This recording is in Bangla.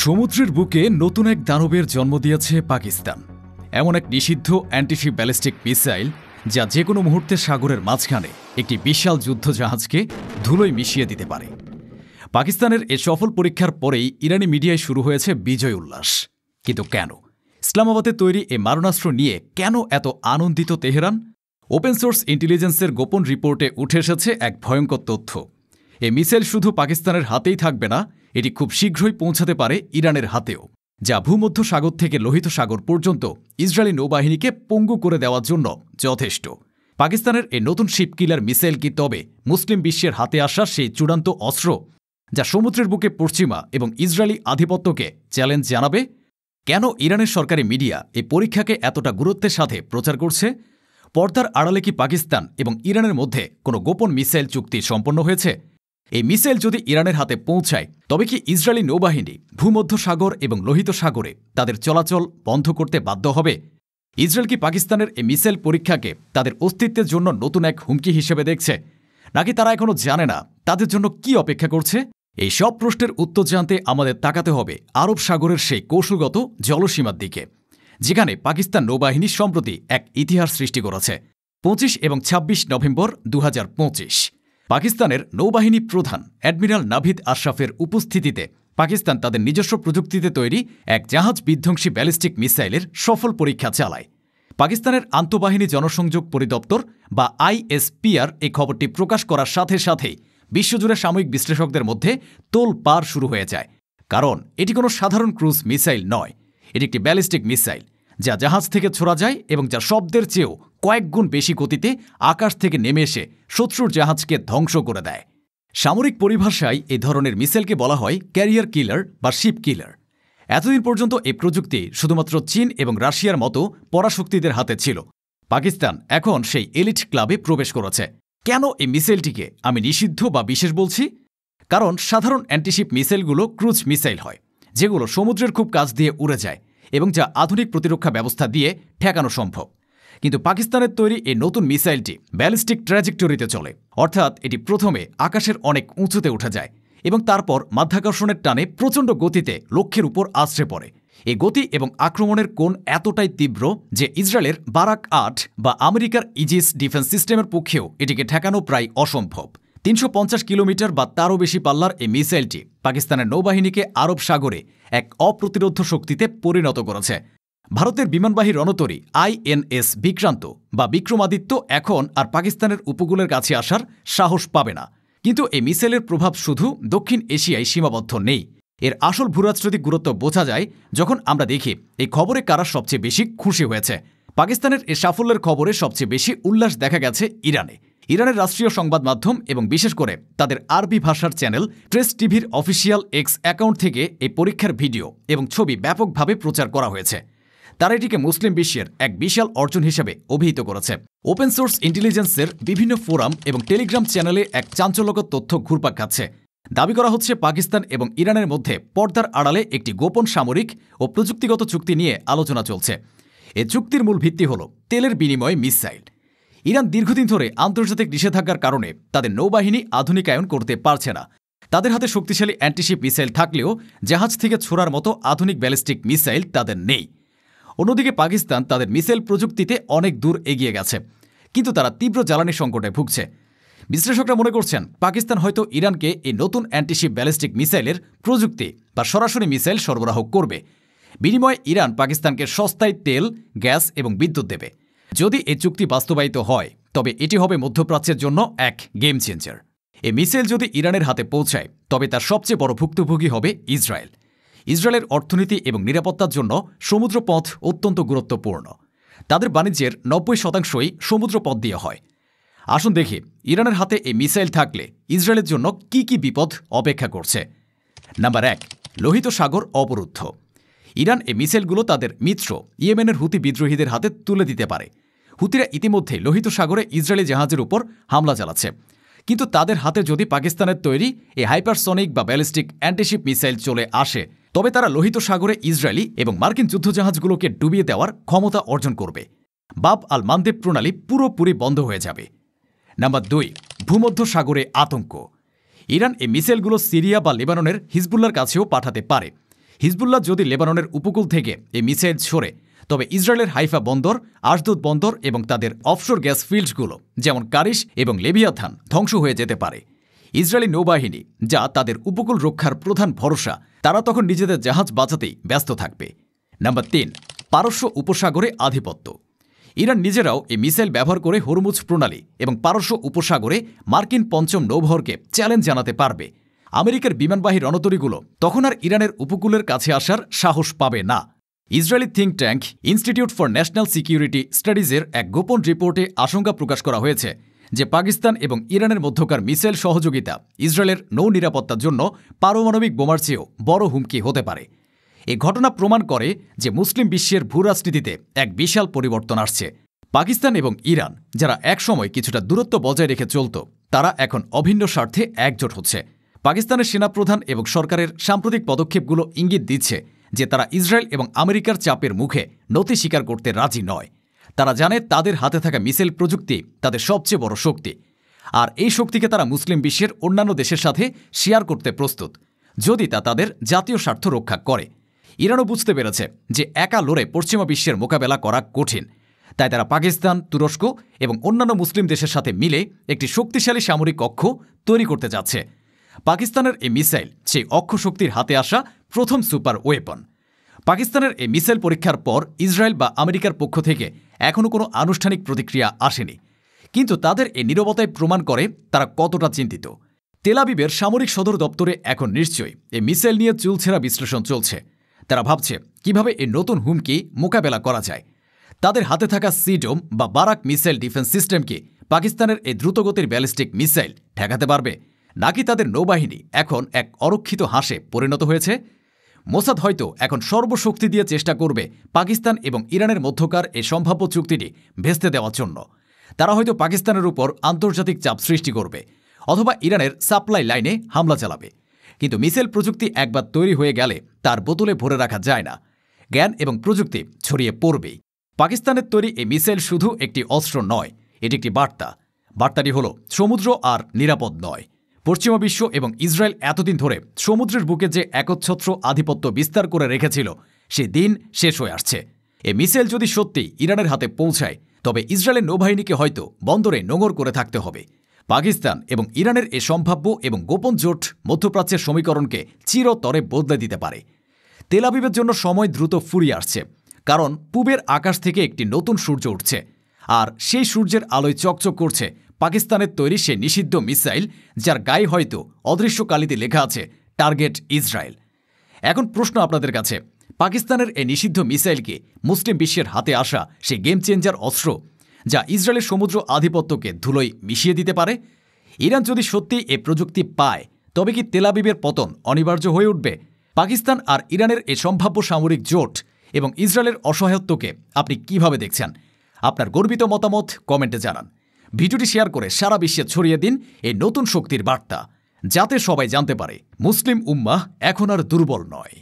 সমুদ্রের বুকে নতুন এক দানবের জন্ম দিয়েছে পাকিস্তান। এমন এক নিষিদ্ধ অ্যান্টিশিপ ব্যালিস্টিক মিসাইল যা যে কোনো মুহূর্তে সাগরের মাঝখানে একটি বিশাল যুদ্ধজাহাজকে ধুলোয় মিশিয়ে দিতে পারে। পাকিস্তানের এ সফল পরীক্ষার পরেই ইরানি মিডিয়ায় শুরু হয়েছে বিজয় উল্লাস। কিন্তু কেন? ইসলামাবাদে তৈরি এ মারণাস্ত্র নিয়ে কেন এত আনন্দিত তেহরান? ওপেন সোর্স ইন্টেলিজেন্সের গোপন রিপোর্টে উঠে এসেছে এক ভয়ঙ্কর তথ্য। এ মিসাইল শুধু পাকিস্তানের হাতেই থাকবে না, এটি খুব শীঘ্রই পৌঁছাতে পারে ইরানের হাতেও, যা ভূমধ্য সাগর থেকে লোহিত সাগর পর্যন্ত ইসরায়েলি নৌবাহিনীকে পঙ্গু করে দেওয়ার জন্য যথেষ্ট। পাকিস্তানের এই নতুন শিপ কিলার মিসাইল কি তবে মুসলিম বিশ্বের হাতে আসা সেই চূড়ান্ত অস্ত্র যা সমুদ্রের বুকে পশ্চিমা এবং ইসরায়েলি আধিপত্যকে চ্যালেঞ্জ জানাবে? কেন ইরানের সরকারি মিডিয়া এই পরীক্ষাকে এতটা গুরুত্বের সাথে প্রচার করছে? পর্দার আড়ালে কি পাকিস্তান এবং ইরানের মধ্যে কোনো গোপন মিসাইল চুক্তি সম্পন্ন হয়েছে? এই মিসাইল যদি ইরানের হাতে পৌঁছায় তবে কি ইসরায়েলি নৌবাহিনী ভূমধ্য সাগর এবং লোহিত সাগরে তাদের চলাচল বন্ধ করতে বাধ্য হবে? ইসরায়েল কি পাকিস্তানের এই মিসাইল পরীক্ষাকে তাদের অস্তিত্বের জন্য নতুন এক হুমকি হিসেবে দেখছে, নাকি তারা এখনও জানে না তাদের জন্য কি অপেক্ষা করছে? এই সব প্রশ্নের উত্তর জানতে আমাদের তাকাতে হবে আরব সাগরের সেই কৌশলগত জলসীমার দিকে, যেখানে পাকিস্তান নৌবাহিনী সম্প্রতি এক ইতিহাস সৃষ্টি করেছে। 25 এবং 26 নভেম্বর 2025 পাকিস্তানের নৌবাহিনী প্রধান অ্যাডমিরাল নাভিদ আশরাফের উপস্থিতিতে পাকিস্তান তাদের নিজস্ব প্রযুক্তিতে তৈরি এক জাহাজ বিধ্বংসী ব্যালিস্টিক মিসাইলের সফল পরীক্ষা চালায়। পাকিস্তানের আন্তঃবাহিনী জনসংযোগ পরিদপ্তর বা ISPR এই খবরটি প্রকাশ করার সাথে সাথেই বিশ্বজুড়ে সাময়িক বিশ্লেষকদের মধ্যে তোলপাড় শুরু হয়ে যায়। কারণ এটি কোনো সাধারণ ক্রুজ মিসাইল নয়, এটি একটি ব্যালিস্টিক মিসাইল যা জাহাজ থেকে ছোড়া যায় এবং যা শব্দের চেয়েও কয়েক গুণ বেশি গতিতে আকাশ থেকে নেমে এসে শত্রুর জাহাজকে ধ্বংস করে দেয়। সামরিক পরিভাষায় এই ধরনের মিসাইলকে বলা হয় ক্যারিয়ার কিলার বা শিপ কিলার। এতদিন পর্যন্ত এই প্রযুক্তি শুধুমাত্র চীন এবং রাশিয়ার মতো পরাশক্তিদের হাতে ছিল। পাকিস্তান এখন সেই এলিট ক্লাবে প্রবেশ করেছে। কেন এই মিসাইলটিকে আমি নিষিদ্ধ বা বিশেষ বলছি? কারণ সাধারণ অ্যান্টিশিপ মিসাইলগুলো ক্রুজ মিসাইল হয়, যেগুলো সমুদ্রের খুব কাছ দিয়ে উড়ে যায় এবং যা আধুনিক প্রতিরক্ষা ব্যবস্থা দিয়ে ঠেকানো সম্ভব। কিন্তু পাকিস্তানের তৈরি এই নতুন মিসাইলটি ব্যালিস্টিক ট্র্যাজেক্টরিতে চলে, অর্থাৎ এটি প্রথমে আকাশের অনেক উঁচুতে উঠে যায় এবং তারপর মাধ্যাকর্ষণের টানে প্রচণ্ড গতিতে লক্ষ্যের উপর আছড়ে পড়ে। এই গতি এবং আক্রমণের কোণ এতটাই তীব্র যে ইসরায়েলের বারাক ৮ বা আমেরিকার ইজিস ডিফেন্স সিস্টেমের পক্ষেও এটিকে ঠেকানো প্রায় অসম্ভব। 350 কিলোমিটার বা তারও বেশি পাল্লার এই মিসাইলটি পাকিস্তানের নৌবাহিনীকে আরব সাগরে এক অপ্রতিরোধ্য শক্তিতে পরিণত করেছে। ভারতের বিমানবাহী রণতরী INS বিক্রান্ত বা বিক্রমাদিত্য এখন আর পাকিস্তানের উপকূলের কাছে আসার সাহস পাবে না। কিন্তু এই মিসাইলের প্রভাব শুধু দক্ষিণ এশিয়ায় সীমাবদ্ধ নেই। এর আসল ভূরাজনৈতিক গুরুত্ব বোঝা যায় যখন আমরা দেখি এই খবরে কারা সবচেয়ে বেশি খুশি হয়েছে। পাকিস্তানের এই সাফল্যের খবরে সবচেয়ে বেশি উল্লাস দেখা গেছে ইরানে। ইরানের রাষ্ট্রীয় সংবাদ মাধ্যম এবং বিশেষ করে তাদের আরবি ভাষার চ্যানেল প্রেস টিভির অফিসিয়াল X অ্যাকাউন্ট থেকে এই পরীক্ষার ভিডিও এবং ছবি ব্যাপকভাবে প্রচার করা হয়েছে। তারা এটিকে মুসলিম বিশ্বের এক বিশাল অর্জন হিসেবে অভিহিত করেছে। ওপেন সোর্স ইন্টেলিজেন্সের বিভিন্ন ফোরাম এবং টেলিগ্রাম চ্যানেলে এক চাঞ্চল্যকর তথ্য ঘুরপাক খাচ্ছে। দাবি করা হচ্ছে পাকিস্তান এবং ইরানের মধ্যে পর্দার আড়ালে একটি গোপন সামরিক ও প্রযুক্তিগত চুক্তি নিয়ে আলোচনা চলছে। এ চুক্তির মূল ভিত্তি হল তেলের বিনিময়ে মিসাইল। ইরান দীর্ঘদিন ধরে আন্তর্জাতিক নিষেধাজ্ঞার কারণে তাদের নৌবাহিনী আধুনিকায়ন করতে পারছে না। তাদের হাতে শক্তিশালী অ্যান্টিশিপ মিসাইল থাকলেও জাহাজ থেকে ছোড়ার মতো আধুনিক ব্যালিস্টিক মিসাইল তাদের নেই। অন্যদিকে পাকিস্তান তাদের মিসাইল প্রযুক্তিতে অনেক দূর এগিয়ে গেছে, কিন্তু তারা তীব্র জ্বালানি সংকটে ভুগছে। বিশ্লেষকরা মনে করছেন পাকিস্তান হয়তো ইরানকে এই নতুন অ্যান্টিশিপ ব্যালিস্টিক মিসাইলের প্রযুক্তি বা সরাসরি মিসাইল সরবরাহ করবে। বিনিময়ে ইরান পাকিস্তানকে সস্তায় তেল, গ্যাস এবং বিদ্যুৎ দেবে। যদি এই চুক্তি বাস্তবায়িত হয় তবে এটি হবে মধ্যপ্রাচ্যের জন্য এক গেম চেঞ্জার। এই মিসাইল যদি ইরানের হাতে পৌঁছায় তবে তার সবচেয়ে বড় ভুক্তভোগী হবে ইসরায়েল। ইসরায়েলের অর্থনীতি এবং নিরাপত্তার জন্য সমুদ্রপথ অত্যন্ত গুরুত্বপূর্ণ। তাদের বাণিজ্যের 90% সমুদ্রপথ দিয়ে হয়। আসুন দেখি ইরানের হাতে এই মিসাইল থাকলে ইসরায়েলের জন্য কি কি বিপদ অপেক্ষা করছে। নাম্বার 1, লোহিত সাগর অবরুদ্ধ। ইরান এই মিসাইলগুলো তাদের মিত্র ইয়েমেনের হুতি বিদ্রোহীদের হাতে তুলে দিতে পারে। হুতিরা ইতিমধ্যে লোহিত সাগরে ইসরায়েলি জাহাজের উপর হামলা চালাচ্ছে, কিন্তু তাদের হাতে যদি পাকিস্তানের তৈরি এই হাইপারসনিক বা ব্যালিস্টিক অ্যান্টিশিপ মিসাইল চলে আসে তবে তারা লোহিত সাগরে ইসরায়েলি এবং মার্কিন যুদ্ধজাহাজগুলোকে ডুবিয়ে দেওয়ার ক্ষমতা অর্জন করবে। বাব আল মানদেব প্রণালী পুরোপুরি বন্ধ হয়ে যাবে। নাম্বার 2, ভূমধ্য সাগরে আতঙ্ক। ইরান এই মিসাইলগুলো সিরিয়া বা লেবাননের হিজবুল্লার কাছেও পাঠাতে পারে। হিজবুল্লাহ যদি লেবাননের উপকূল থেকে এই মিসাইল ছোড়ে, তবে ইসরায়েলের হাইফা বন্দর, আশদোদ বন্দর এবং তাদের অফশোর গ্যাস ফিল্ডসগুলো যেমন কারিশ এবং লেবিয়াথান ধ্বংস হয়ে যেতে পারে। ইসরায়েলি নৌবাহিনী, যা তাদের উপকূল রক্ষার প্রধান ভরসা, তারা তখন নিজেদের জাহাজ বাঁচাতেই ব্যস্ত থাকবে। নাম্বার 3, পারস্য উপসাগরে আধিপত্য। ইরান নিজেরাও এই মিসাইল ব্যবহার করে হরমুজ প্রণালী এবং পারস্য উপসাগরে মার্কিন পঞ্চম নৌবহরকে চ্যালেঞ্জ জানাতে পারবে। আমেরিকার বিমানবাহী রণতরীগুলো তখন আর ইরানের উপকূলের কাছে আসার সাহস পাবে না। Israeli think tank institute for national security স্টাডিজের এক গোপন রিপোর্টে আশঙ্কা প্রকাশ করা হয়েছে যে পাকিস্তান এবং ইরানের মধ্যকার মিসাইল সহযোগিতা ইসরায়েলের নৌ নিরাপত্তার জন্য পারমাণবিক বোমার চেয়েও বড় হুমকি হতে পারে। এই ঘটনা প্রমাণ করে যে মুসলিম বিশ্বের ভূরাজনীতিতে এক বিশাল পরিবর্তন আসছে। পাকিস্তান এবং ইরান, যারা একসময় কিছুটা দূরত্ব বজায় রেখে চলত, তারা এখন অভিন্ন স্বার্থে একজোট হচ্ছে। পাকিস্তানের সেনাপ্রধান এবং সরকারের সাম্প্রতিক পদক্ষেপগুলো ইঙ্গিত দিচ্ছে যে তারা ইসরায়েল এবং আমেরিকার চাপের মুখে নতি স্বীকার করতে রাজি নয়। তারা জানে তাদের হাতে থাকা মিসাইল প্রযুক্তি তাদের সবচেয়ে বড় শক্তি, আর এই শক্তিকে তারা মুসলিম বিশ্বের অন্যান্য দেশের সাথে শেয়ার করতে প্রস্তুত, যদি তা তাদের জাতীয় স্বার্থ রক্ষা করে। ইরানও বুঝতে পেরেছে যে একা লড়ে পশ্চিমা বিশ্বের মোকাবেলা করা কঠিন, তাই তারা পাকিস্তান, তুরস্ক এবং অন্যান্য মুসলিম দেশের সাথে মিলে একটি শক্তিশালী সামরিক অক্ষ তৈরি করতে যাচ্ছে। পাকিস্তানের এই মিসাইল সেই অক্ষ শক্তির হাতে আসা প্রথম সুপার ওয়েপন। পাকিস্তানের এই মিসাইল পরীক্ষার পর ইসরায়েল বা আমেরিকার পক্ষ থেকে এখনও কোনো আনুষ্ঠানিক প্রতিক্রিয়া আসেনি, কিন্তু তাদের এই নীরবতায় প্রমাণ করে তারা কতটা চিন্তিত। তেল আবিবের সামরিক সদর দপ্তরে এখন নিশ্চয়ই এই মিসাইল নিয়ে চুলছেরা বিশ্লেষণ চলছে। তারা ভাবছে কিভাবে এই নতুন হুমকি মোকাবেলা করা যায়। তাদের হাতে থাকা সিডোম বা বারাক মিসাইল ডিফেন্স সিস্টেমকে পাকিস্তানের এই দ্রুতগতির ব্যালিস্টিক মিসাইল ঠেকাতে পারবে, নাকি তাদের নৌবাহিনী এখন এক অরক্ষিত হাঁসে পরিণত হয়েছে? মোসাদ হয়তো এখন সর্বশক্তি দিয়ে চেষ্টা করবে পাকিস্তান এবং ইরানের মধ্যকার এই সম্ভাব্য চুক্তিটি ভেস্তে দেওয়ার জন্য। তারা হয়তো পাকিস্তানের উপর আন্তর্জাতিক চাপ সৃষ্টি করবে, অথবা ইরানের সাপ্লাই লাইনে হামলা চালাবে। কিন্তু মিসাইল প্রযুক্তি একবার তৈরি হয়ে গেলে তার বোতলে ভরে রাখা যায় না। জ্ঞান এবং প্রযুক্তি ছড়িয়ে পড়বেই। পাকিস্তানের তৈরি এই মিসাইল শুধু একটি অস্ত্র নয়, এটি একটি বার্তা। বার্তাটি হল সমুদ্র আর নিরাপদ নয়। পশ্চিমা বিশ্ব এবং ইসরায়েল এতদিন ধরে সমুদ্রের বুকে যে একচ্ছত্র আধিপত্য বিস্তার করে রেখেছিল, সে দিন শেষ হয়ে আসছে। এ মিসাইল যদি সত্যি ইরানের হাতে পৌঁছায়, তবে ইসরায়েলের নৌবাহিনীকে হয়তো বন্দরে নোঙর করে থাকতে হবে। পাকিস্তান এবং ইরানের এ সম্ভাব্য এবং গোপন জোট মধ্যপ্রাচ্যের সমীকরণকে চিরতরে বদলে দিতে পারে। তেল আবিবের জন্য সময় দ্রুত ফুরিয়ে আসছে, কারণ পূবের আকাশ থেকে একটি নতুন সূর্য উঠছে, আর সেই সূর্যের আলোয় চকচক করছে পাকিস্তানের তৈরি সে নিষিদ্ধ মিসাইল, যার গায়ে হয়তো অদৃশ্য কালিতে লেখা আছে টার্গেট ইসরায়েল। এখন প্রশ্ন আপনাদের কাছে, পাকিস্তানের এই নিষিদ্ধ মিসাইলকে মুসলিম বিশ্বের হাতে আসা সে গেম চেঞ্জার অস্ত্র, যা ইসরায়েলের সমুদ্র আধিপত্যকে ধুলোয় মিশিয়ে দিতে পারে? ইরান যদি সত্যি এ প্রযুক্তি পায়, তবে কি তেল আবিবের পতন অনিবার্য হয়ে উঠবে? পাকিস্তান আর ইরানের এ সম্ভাব্য সামরিক জোট এবং ইসরায়েলের অসহায়ত্বকে আপনি কিভাবে দেখছেন? আপনার গর্বিত মতামত কমেন্টে জানান। ভিডিওটি শেয়ার করে সারা বিশ্বে ছড়িয়ে দিন এই নতুন শক্তির বার্তা, যাতে সবাই জানতে পারে মুসলিম উম্মাহ এখন আর দুর্বল নয়।